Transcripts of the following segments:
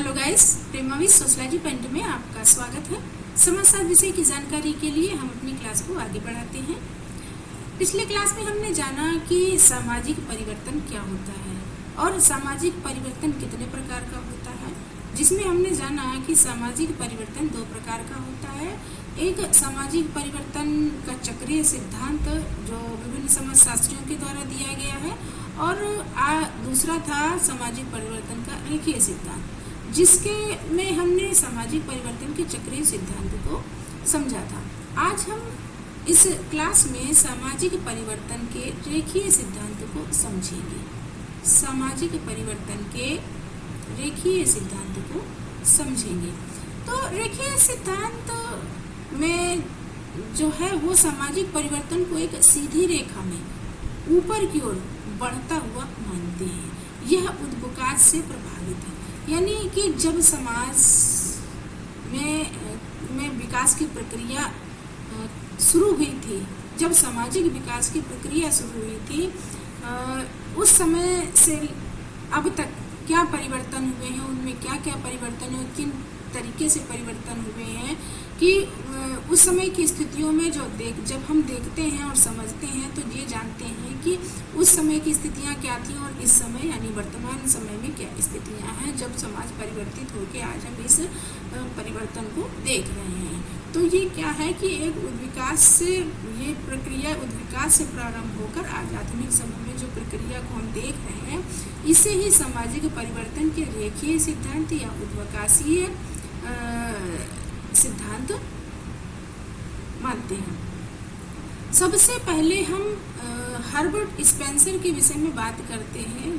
Hello guys, प्रेमावी sociology point में आपका स्वागत है। समाजशास्त्र विषय की जानकारी के लिए हम अपनी क्लास को आगे बढ़ाते हैं। पिछले क्लास में हमने जाना कि सामाजिक परिवर्तन क्या होता है और सामाजिक परिवर्तन कितने प्रकार का होता है, जिसमें हमने जाना कि सामाजिक परिवर्तन दो प्रकार का होता है। एक सामाजिक परिवर्तन का चक्रीय सिद्धांत जो विभिन्न समाजशास्त्रियों के द्वारा दिया गया है, और दूसरा था सामाजिक परिवर्तन का रेखीय सिद्धांत, जिसके में हमने सामाजिक परिवर्तन के चक्रीय सिद्धांत को समझा था। आज हम इस क्लास में सामाजिक परिवर्तन के रेखीय सिद्धांत को समझेंगे। सामाजिक परिवर्तन के रेखीय सिद्धांत को समझेंगे। तो रेखीय सिद्धांत में जो है वो सामाजिक परिवर्तन को एक सीधी रेखा में ऊपर की ओर बढ़ता हुआ मानते हैं। यह उद्भवकाश से प्रभावित है, यानी कि जब समाज में विकास की प्रक्रिया शुरू हुई थी, जब सामाजिक विकास की प्रक्रिया शुरू हुई थी, उस समय से अब तक क्या परिवर्तन हुए हैं, उनमें क्या क्या परिवर्तन है, किन तरीके से परिवर्तन हुए हैं कि उस समय की स्थितियों में जब हम देखते हैं और समझते हैं तो ये जानते हैं कि उस समय की स्थितियां क्या थी और इस समय यानी वर्तमान समय में क्या स्थितियां हैं, जब समाज परिवर्तित होकर आज हम इस परिवर्तन को देख रहे हैं। तो ये क्या है कि एक उद्विकास से ये प्रक्रिया उद्विकास से प्रारंभ होकर आज आधुनिक समय में जो प्रक्रिया को हम देख रहे हैं, इसे ही सामाजिक परिवर्तन के रेखीय सिद्धांत या उद्विकासीय सिद्धांत मानते हैं। सबसे पहले हम हर्बर्ट स्पेंसर के विषय में बात करते हैं,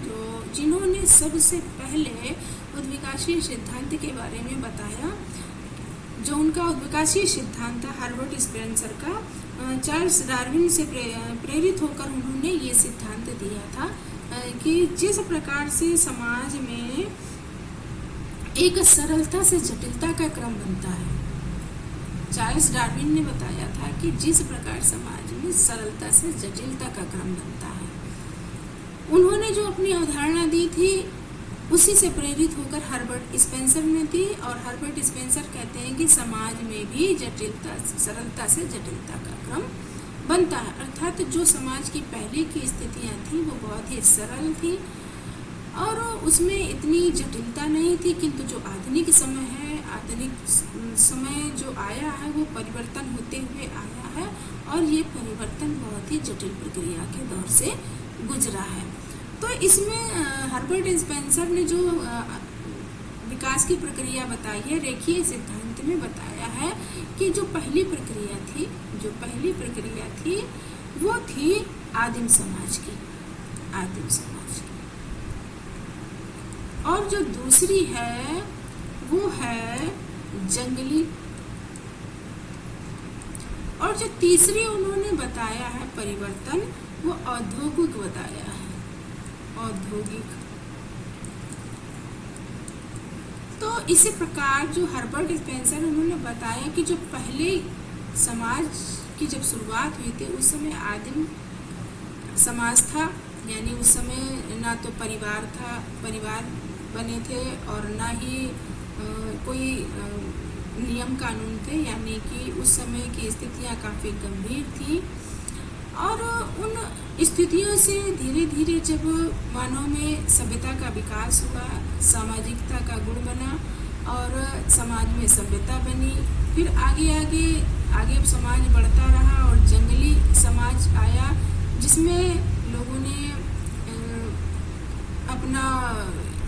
जिन्होंने सबसे पहले उद्विकासीय सिद्धांत के बारे में बताया। जो उनका उद्विकासीय सिद्धांत था हर्बर्ट स्पेंसर का, चार्ल्स डार्विन से प्रेरित होकर उन्होंने ये सिद्धांत दिया था कि जिस प्रकार से समाज में एक सरलता से जटिलता का क्रम बनता है, चार्ल्स डार्विन ने बताया था कि जिस प्रकार समाज में सरलता से जटिलता का क्रम बनता है, उन्होंने जो अपनी अवधारणा दी थी उसी से प्रेरित होकर हर्बर्ट स्पेंसर ने दी। और हर्बर्ट स्पेंसर कहते हैं कि समाज में भी सरलता से जटिलता का क्रम बनता है, अर्थात जो समाज की पहले की स्थितियां थी वो बहुत ही सरल थी और उसमें इतनी जटिलता नहीं थी, किंतु जो आधुनिक समय है, आधुनिक समय जो आया है वो परिवर्तन होते हुए आया है और ये परिवर्तन बहुत ही जटिल प्रक्रिया के दौर से गुजरा है। तो इसमें हर्बर्ट स्पेंसर ने जो विकास की प्रक्रिया बताई है, रेखीय सिद्धांत में बताया है कि जो पहली प्रक्रिया थी वो थी आदिम समाज की, और जो दूसरी है वो है जंगली, और जो तीसरी उन्होंने बताया है परिवर्तन वो औद्योगिक बताया है, औद्योगिक। तो इसी प्रकार जो हर्बर्ट स्पेंसर उन्होंने बताया कि जो पहले समाज की जब शुरुआत हुई थी उस समय आदिम समाज था, यानी उस समय ना तो परिवार बने थे और ना ही कोई नियम कानून थे, यानी कि उस समय की स्थितियां काफ़ी गंभीर थी। और उन स्थितियों से धीरे धीरे जब मानव में सभ्यता का विकास हुआ, सामाजिकता का गुण बना और समाज में सभ्यता बनी, फिर आगे समाज बढ़ता रहा और जंगली समाज आया, जिसमें लोगों ने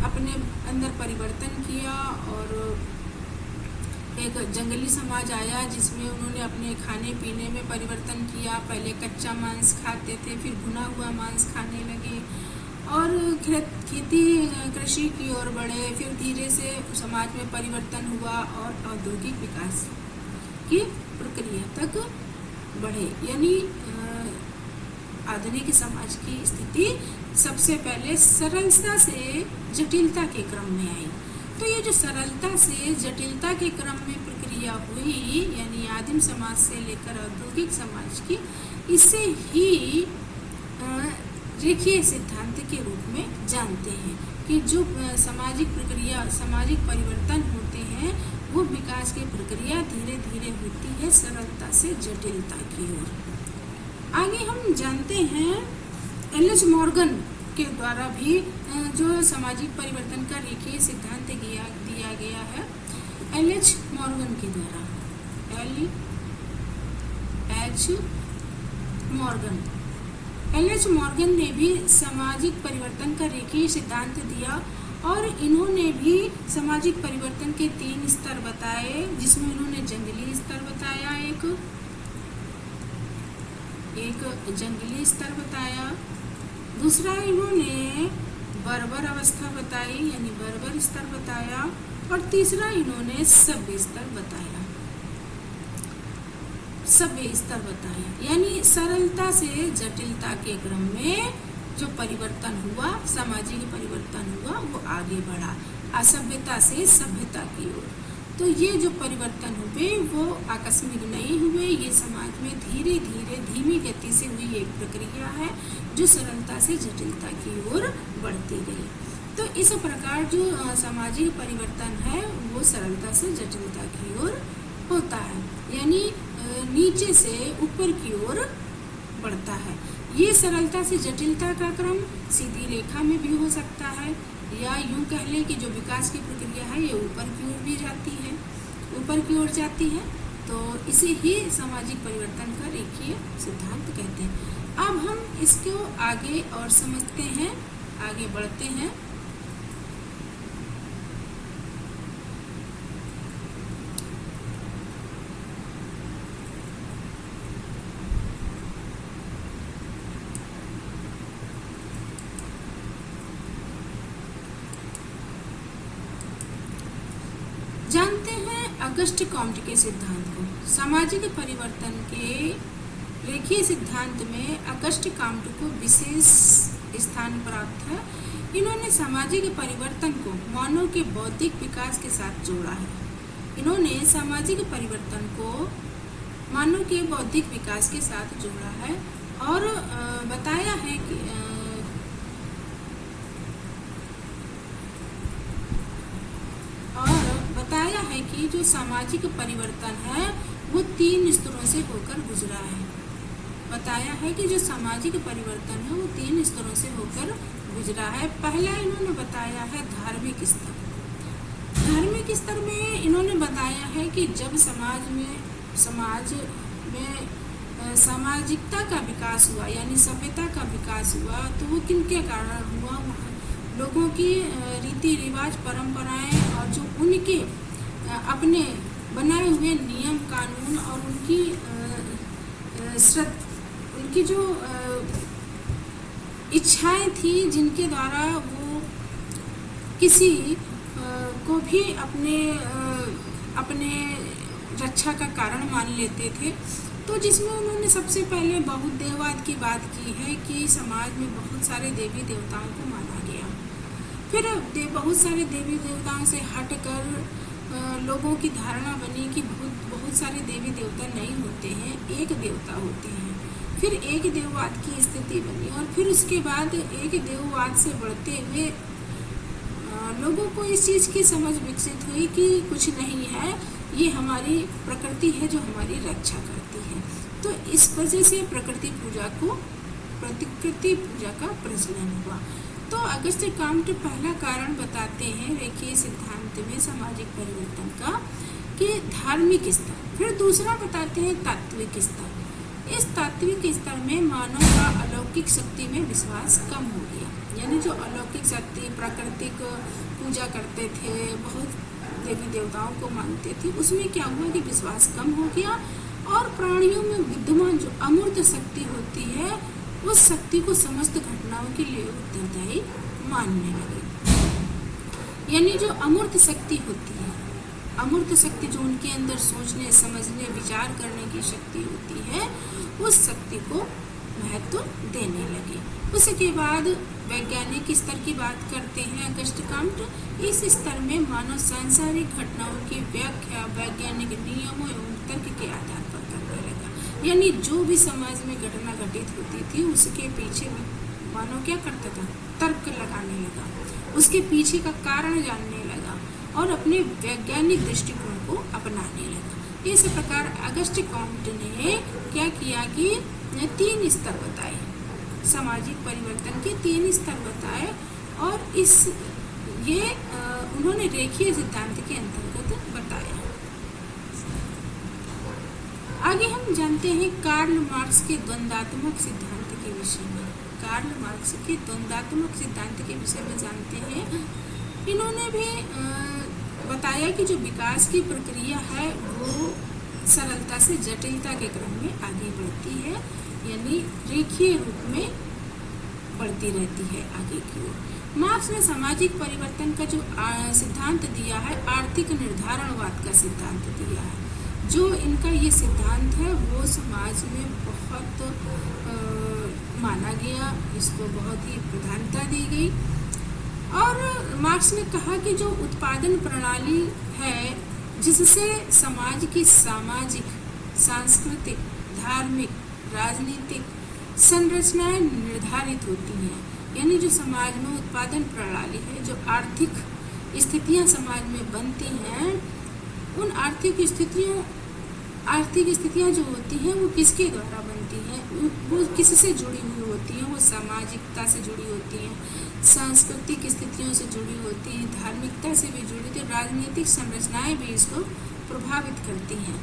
अपने अंदर परिवर्तन किया और एक जंगली समाज आया जिसमें उन्होंने अपने खाने पीने में परिवर्तन किया। पहले कच्चा मांस खाते थे, फिर भुना हुआ मांस खाने लगे और खेती कृषि की ओर बढ़े, फिर धीरे से समाज में परिवर्तन हुआ और औद्योगिक विकास की प्रक्रिया तक बढ़े। यानी आधुनिक समाज की स्थिति सबसे पहले सरलता से जटिलता के क्रम में आई। तो ये जो सरलता से जटिलता के क्रम में प्रक्रिया हुई, यानी आदिम समाज से लेकर औद्योगिक समाज की, इससे ही रेखीय सिद्धांत के रूप में जानते हैं कि जो सामाजिक प्रक्रिया, सामाजिक परिवर्तन होते हैं, वो विकास की प्रक्रिया धीरे धीरे होती है सरलता से जटिलता की ओर। आगे हम जानते हैं एल.एच. मॉर्गन के द्वारा भी जो सामाजिक परिवर्तन का रेखीय सिद्धांत दिया गया है, एल.एच. मॉर्गन के द्वारा। एल.एच. मॉर्गन ने भी सामाजिक परिवर्तन का रेखीय सिद्धांत दिया और इन्होंने भी सामाजिक परिवर्तन के 3 स्तर बताए, जिसमें इन्होंने जंगली स्तर बताया, एक जंगली स्तर बताया, दूसरा इन्होंने बर्बर अवस्था बताई यानी बर्बर स्तर बताया, और तीसरा इन्होंने सभ्य स्तर बताया। यानी सरलता से जटिलता के क्रम में जो परिवर्तन हुआ, सामाजिक परिवर्तन हुआ, वो आगे बढ़ा असभ्यता से सभ्यता की ओर। तो ये जो परिवर्तन हुए वो आकस्मिक नहीं हुए, ये समाज में धीरे धीरे धीमी गति से हुई एक प्रक्रिया है जो सरलता से जटिलता की ओर बढ़ती गई। तो इस प्रकार जो सामाजिक परिवर्तन है वो सरलता से जटिलता की ओर होता है, यानी नीचे से ऊपर की ओर बढ़ता है। ये सरलता से जटिलता का क्रम सीधी रेखा में भी हो सकता है, या यूं कह लें कि जो विकास की प्रक्रिया है ये ऊपर की ओर भी जाती है, ऊपर की ओर जाती है। तो इसे ही सामाजिक परिवर्तन का रेखीय सिद्धांत कहते हैं। अब हम इसको आगे और समझते हैं, आगे बढ़ते हैं। जानते हैं अगस्ट कॉम्ट के सिद्धांत को। सामाजिक परिवर्तन के रेखीय सिद्धांत में अगस्ट कॉम्ट को विशेष स्थान प्राप्त है। इन्होंने सामाजिक परिवर्तन को मानव के बौद्धिक विकास के साथ जोड़ा है। इन्होंने सामाजिक परिवर्तन को मानव के बौद्धिक विकास के साथ जोड़ा है और बताया है कि जो सामाजिक परिवर्तन है वो 3 स्तरों से होकर गुजरा है। बताया है कि जो सामाजिक परिवर्तन है वो 3 स्तरों से होकर गुजरा है। पहला इन्होंने बताया है धार्मिक स्तर। धार्मिक स्तर में इन्होंने बताया है कि जब समाज में सामाजिकता का विकास हुआ, यानी सभ्यता का विकास हुआ, तो वो किनके कारण हुआ? लोगों की रीति रिवाज, परंपराएं और जो उनके अपने बनाए हुए नियम कानून और उनकी जो इच्छाएं थी, जिनके द्वारा वो किसी को भी अपने रक्षा का कारण मान लेते थे। तो जिसमें उन्होंने सबसे पहले बहुदेववाद की बात की है कि समाज में बहुत सारे देवी देवताओं को माना गया। फिर बहुत सारे देवी देवताओं से हटकर लोगों की धारणा बनी कि बहुत सारे देवी देवता नहीं होते हैं, एक देवता होते हैं। फिर एक देववाद की स्थिति बनी और फिर उसके बाद एक देववाद से बढ़ते हुए लोगों को इस चीज़ की समझ विकसित हुई कि कुछ नहीं है, ये हमारी प्रकृति है जो हमारी रक्षा करती है। तो इस वजह से प्रकृति पूजा का प्रचलन हुआ। तो अगस्त कॉम्ट पहला कारण बताते हैं रेखीय सिद्धांत में सामाजिक परिवर्तन का कि धार्मिक स्तर। फिर दूसरा बताते हैं तात्विक स्तर। इस तात्विक स्तर में मानव का अलौकिक शक्ति में विश्वास कम हो गया, यानी जो अलौकिक शक्ति, प्राकृतिक पूजा करते थे, बहुत देवी देवताओं को मानते थे, उसमें क्या हुआ कि विश्वास कम हो गया और प्राणियों में विद्यमान जो अमूर्त शक्ति होती है उस शक्ति को समस्त घटनाओं के लिए उत्तरदायी मानने लगे। यानी जो अमूर्त शक्ति होती है, अमूर्त शक्ति जो उनके अंदर सोचने, समझने, विचार करने की शक्ति होती है, उस शक्ति को महत्व देने लगे। उसके बाद वैज्ञानिक स्तर की बात करते हैं अगस्त कॉम्ट। इस स्तर में मानव सांसारिक घटनाओं की व्याख्या वैज्ञानिक नियमों एवं तर्क के आधार पर करने लगा। यानी जो भी समाज में घटना घटित होती थी उसके पीछे मानव क्या करता था, तर्क लगाने लगा, उसके पीछे का कारण जानने लगा और अपने वैज्ञानिक दृष्टिकोण को अपनाने लगा। इस प्रकार अगस्ट कॉम्टे ने क्या किया कि 3 स्तर बताए, सामाजिक परिवर्तन के 3 स्तर बताए और उन्होंने रेखीय सिद्धांत के अंतर्गत बताया। आगे हम जानते हैं कार्ल मार्क्स के द्वंद्वात्मक सिद्धांत के विषय में। कार्ल मार्क्स के द्वंद्वात्मक सिद्धांत के विषय में जानते हैं। इन्होंने भी बताया कि जो विकास की प्रक्रिया है वो सरलता से जटिलता के क्रम में आगे बढ़ती है, यानी रेखीय रूप में बढ़ती रहती है आगे की ओर। मार्क्स ने सामाजिक परिवर्तन का जो सिद्धांत दिया है, आर्थिक निर्धारणवाद का सिद्धांत दिया है। जो इनका ये सिद्धांत है वो समाज में बहुत माना गया, इसको बहुत ही प्रधानता दी गई। और मार्क्स ने कहा कि जो उत्पादन प्रणाली है जिससे समाज की सामाजिक, सांस्कृतिक, धार्मिक, राजनीतिक संरचनाएं निर्धारित होती हैं, यानी जो समाज में उत्पादन प्रणाली है, जो आर्थिक स्थितियां समाज में बनती हैं, उन आर्थिक स्थितियां जो होती हैं वो किसके द्वारा बनती हैं, वो किससे जुड़ी हुई होती हैं, वो सामाजिकता से जुड़ी होती हैं, सांस्कृतिक स्थितियों से जुड़ी होती हैं, धार्मिकता से भी जुड़ी होती है, राजनीतिक संरचनाएं भी इसको प्रभावित करती हैं।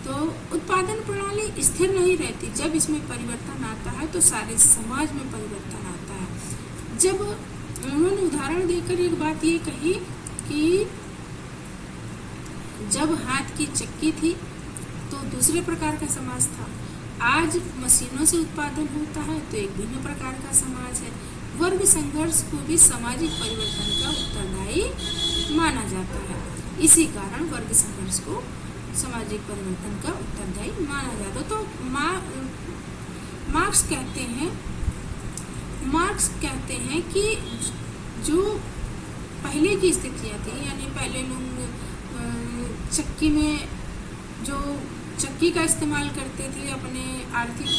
तो उत्पादन प्रणाली स्थिर नहीं रहती, जब इसमें परिवर्तन आता है तो सारे समाज में परिवर्तन आता है। जब उन्होंने उदाहरण देकर एक बात ये कही कि जब हाथ की चक्की थी तो दूसरे प्रकार का समाज था, आज मशीनों से उत्पादन होता है तो एक भिन्न प्रकार का समाज है। वर्ग संघर्ष को भी सामाजिक परिवर्तन का उत्तरदायी माना जाता है, इसी कारण वर्ग संघर्ष को सामाजिक परिवर्तन का उत्तरदायी माना जाता है। तो मार्क्स कहते हैं कि जो पहले की स्थितियाँ थी, यानी पहले लोग चक्की में जो चक्की का इस्तेमाल करते थे अपने आर्थिक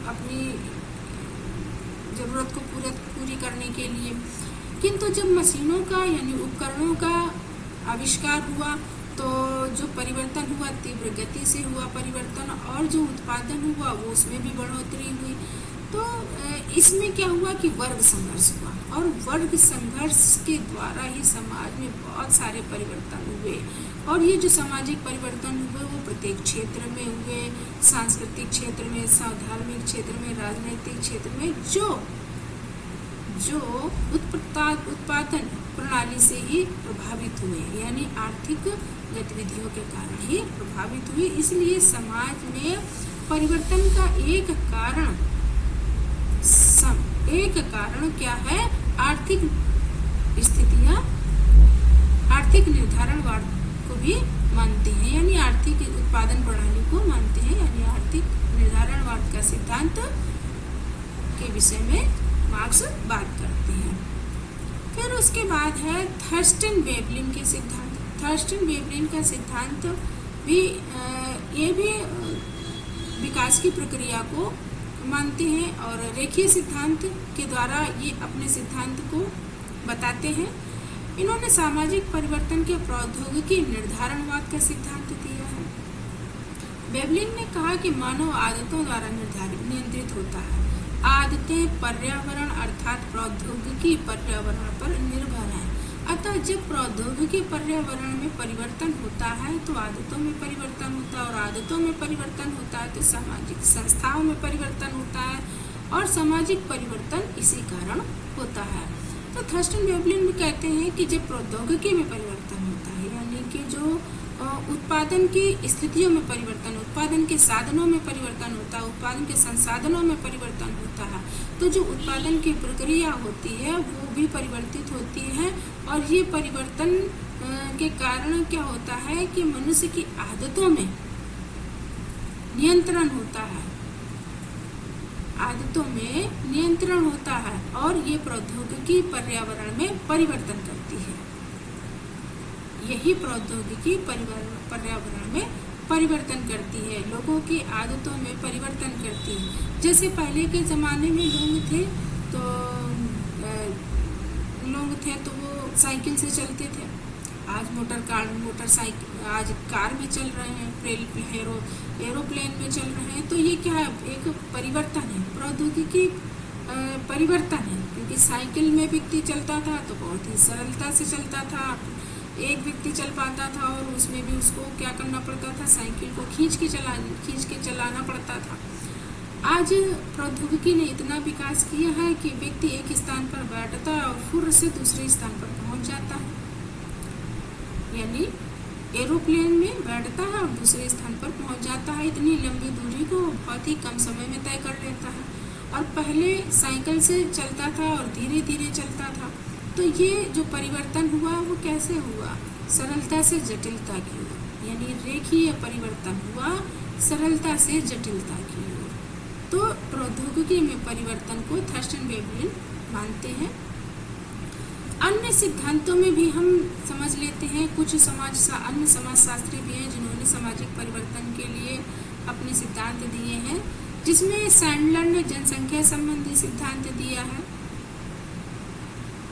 अपनी ज़रूरत को पूरी करने के लिए, किंतु जब मशीनों का यानी उपकरणों का आविष्कार हुआ तो जो परिवर्तन हुआ तीव्र गति से हुआ परिवर्तन, और जो उत्पादन हुआ वो उसमें भी बढ़ोतरी हुई। तो इसमें क्या हुआ कि वर्ग संघर्ष हुआ, और वर्ग संघर्ष के द्वारा ही समाज में बहुत सारे परिवर्तन हुए। और ये जो सामाजिक परिवर्तन हुए वो प्रत्येक क्षेत्र में हुए, सांस्कृतिक क्षेत्र में, धार्मिक क्षेत्र में, राजनीतिक क्षेत्र में, जो उत्पादन प्रणाली से ही प्रभावित हुए, यानी आर्थिक गतिविधियों के कारण ही प्रभावित हुए। इसलिए समाज में परिवर्तन का एक कारण क्या है, आर्थिक स्थितियां आर्थिक निर्धारणवाद को भी मानते हैं, यानी आर्थिक उत्पादन प्रणाली को मानते हैं, यानी आर्थिक निर्धारणवाद का सिद्धांत के विषय में मार्क्स बात करते हैं। फिर उसके बाद है थर्स्टन वेवलिन के सिद्धांत। थर्स्टन वेवलिन का सिद्धांत भी ये भी विकास की प्रक्रिया को मानते हैं और रेखीय सिद्धांत के द्वारा ये अपने सिद्धांत को बताते हैं। इन्होंने सामाजिक परिवर्तन के प्रौद्योगिकी निर्धारणवाद का सिद्धांत दिया है। वेवलिन ने कहा कि मानव आदतों द्वारा नियंत्रित होता है। आदतें पर्यावरण अर्थात प्रौद्योगिकी पर्यावरण पर निर्भर है। अतः जब प्रौद्योगिकी पर्यावरण में परिवर्तन होता है तो आदतों में परिवर्तन होता है, और आदतों में परिवर्तन होता है तो सामाजिक संस्थाओं में परिवर्तन होता है, और सामाजिक परिवर्तन इसी कारण होता है। तो थर्स्टन वेवलिन भी कहते हैं कि जब प्रौद्योगिकी में परिवर्तन होता है, यानी कि जो उत्पादन की स्थितियों में परिवर्तन, उत्पादन के साधनों में परिवर्तन होता है, उत्पादन के संसाधनों में परिवर्तन होता है, तो जो उत्पादन की प्रक्रिया होती है वो भी परिवर्तित होती है। और ये परिवर्तन के कारण क्या होता है कि मनुष्य की आदतों में नियंत्रण होता है, आदतों में नियंत्रण होता है, और ये प्रौद्योगिकी पर्यावरण में परिवर्तन करती है। यही प्रौद्योगिकी पर्यावरण में परिवर्तन करती है, लोगों की आदतों में परिवर्तन करती है। जैसे पहले के ज़माने में लोग थे तो वो साइकिल से चलते थे। आज मोटरसाइकिल, आज कार में चल रहे हैं, एरोप्लेन में चल रहे हैं। तो ये क्या है, एक परिवर्तन है, प्रौद्योगिकी परिवर्तन है। क्योंकि साइकिल में व्यक्ति चलता था तो बहुत ही सरलता से चलता था, एक व्यक्ति चल पाता था और उसमें भी उसको क्या करना पड़ता था, साइकिल को खींच के चलाना पड़ता था। आज प्रौद्योगिकी ने इतना विकास किया है कि व्यक्ति एक स्थान पर बैठता है और फुर्र से दूसरे स्थान पर पहुंच जाता है, यानी एरोप्लेन में बैठता है और दूसरे स्थान पर पहुंच जाता है। इतनी लंबी दूरी को बहुत ही कम समय में तय कर लेता है। और पहले साइकिल से चलता था और धीरे धीरे चलता था। तो ये जो परिवर्तन हुआ वो कैसे हुआ, सरलता से जटिलता की ओर, यानी रेखीय परिवर्तन हुआ सरलता से जटिलता की ओर। तो प्रौद्योगिकी में परिवर्तन को थर्स्टन वेवलिन मानते हैं। अन्य सिद्धांतों में भी हम समझ लेते हैं, कुछ अन्य समाजशास्त्री भी हैं जिन्होंने सामाजिक परिवर्तन के लिए अपने सिद्धांत दिए हैं, जिसमें सैंडलर ने जनसंख्या संबंधी सिद्धांत दिया है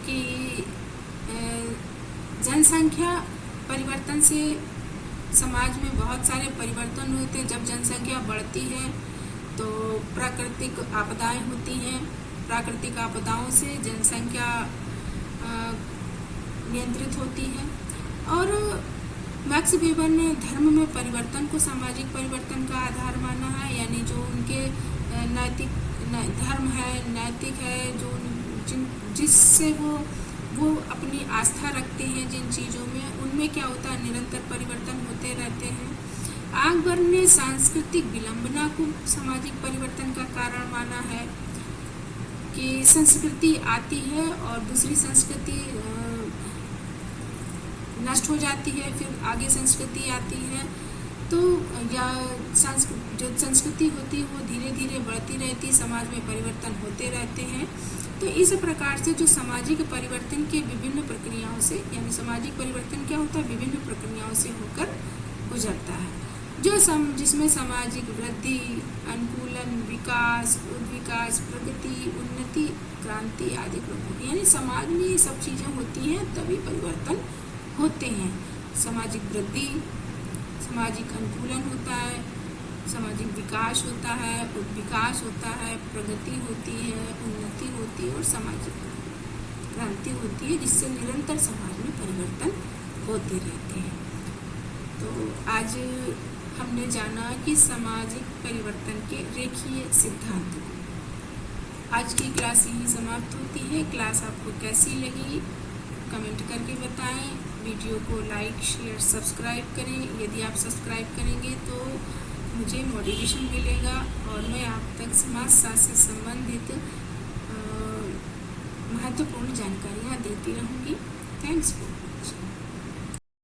कि जनसंख्या परिवर्तन से समाज में बहुत सारे परिवर्तन होते हैं। जब जनसंख्या बढ़ती है तो प्राकृतिक आपदाएं होती हैं, प्राकृतिक आपदाओं से जनसंख्या नियंत्रित होती है। और मैक्स वेबर ने धर्म में परिवर्तन को सामाजिक परिवर्तन का आधार माना है, यानी जो उनके नैतिक धर्म है, नैतिक है, जो जिससे वो अपनी आस्था रखते हैं जिन चीज़ों में, उनमें क्या होता है, निरंतर परिवर्तन होते रहते हैं। आगबर ने सांस्कृतिक विलंबना को सामाजिक परिवर्तन का कारण माना है कि संस्कृति आती है और दूसरी संस्कृति नष्ट हो जाती है, फिर आगे संस्कृति आती है। तो या जो संस्कृति होती है वो धीरे धीरे बढ़ती रहती है, समाज में परिवर्तन होते रहते हैं। तो इस प्रकार से जो सामाजिक परिवर्तन के विभिन्न प्रक्रियाओं से, यानी सामाजिक परिवर्तन क्या होता है, विभिन्न प्रक्रियाओं से होकर गुजरता है, जिसमें सामाजिक वृद्धि, अनुकूलन, विकास, उद्विकास, प्रगति, उन्नति, क्रांति आदि प्रमुख, यानी समाज में ये सब चीज़ें होती हैं तभी परिवर्तन होते हैं। सामाजिक वृद्धि, सामाजिक अनुकूलन होता है, सामाजिक विकास होता है, विकास होता है, प्रगति होती है, उन्नति होती है और सामाजिक क्रांति होती है, जिससे निरंतर समाज में परिवर्तन होते रहते हैं। तो आज हमने जाना कि सामाजिक परिवर्तन के रेखीय सिद्धांत। आज की क्लास यही समाप्त होती है। क्लास आपको कैसी लगी कमेंट करके बताएं। वीडियो को लाइक, शेयर, सब्सक्राइब करें। यदि आप सब्सक्राइब करेंगे तो मुझे मोटिवेशन मिलेगा और मैं आप तक समाजशास्त्र से संबंधित महत्वपूर्ण जानकारियाँ देती रहूँगी। Thanks for watching.